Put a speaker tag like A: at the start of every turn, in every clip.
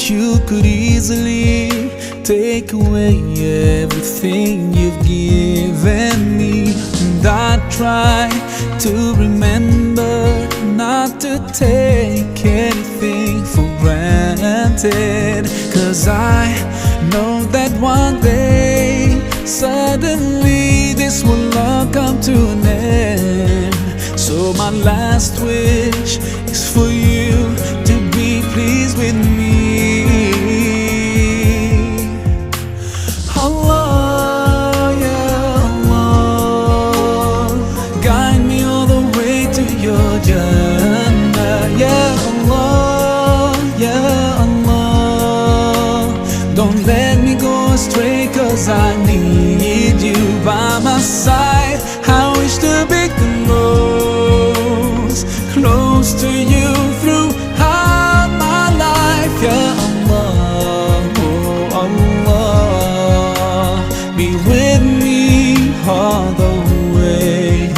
A: you could easily take away everything you've given me. And I try to remember not to take anything for granted, 'cause I know that one day suddenly this will all come to an end. So my last wish is for you to be pleased with me. Allah, yeah Allah, guide me all the way to your Jannah. Yeah Allah, yeah Allah, don't let me go astray, 'cause I need you by my side. I wish to be close to you throughout my life. Yeah Allah, oh Allah, be with me all the way.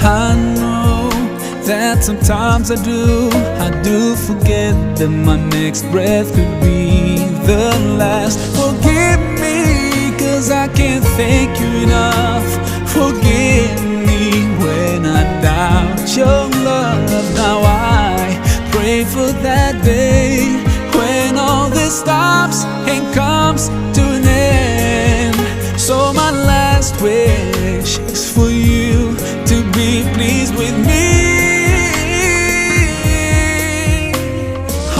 A: I know that sometimes I do forget that my next breath could be the last. Forgive me, 'cause I can't thank you enough. Forgive me when I doubt your love. Now I pray for that day when all this stops and comes to an end. So my last wish is for you to be pleased with me.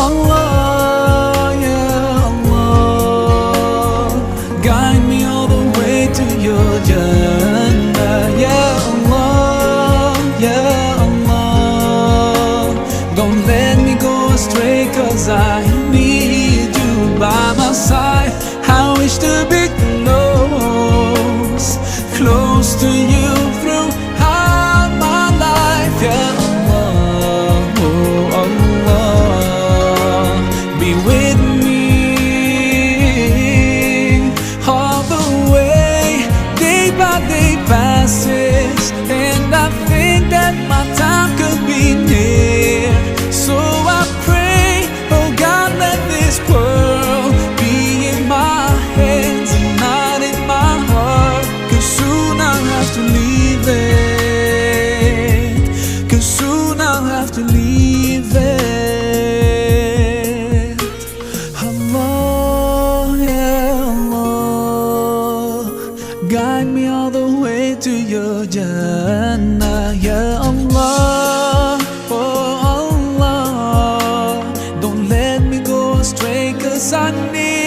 A: Allah, yeah Allah, guide me all the way to your Jannah. Yeah Allah, yeah Allah, don't let me go astray, 'cause I need you by my side. I wish to be close to you throughout my life. Yeah Allah, oh Allah, be with me all the way. Day by day passes, and I think that my time could be near. So I pray, oh God, let this world be in my hands and not in my heart, 'cause soon I'll have to leave it, 'cause soon I'll have to leave it. Allah, yeah Allah, guide me all the way to your Jannah. Yeah Allah, oh Allah, don't let me go astray, 'cause I need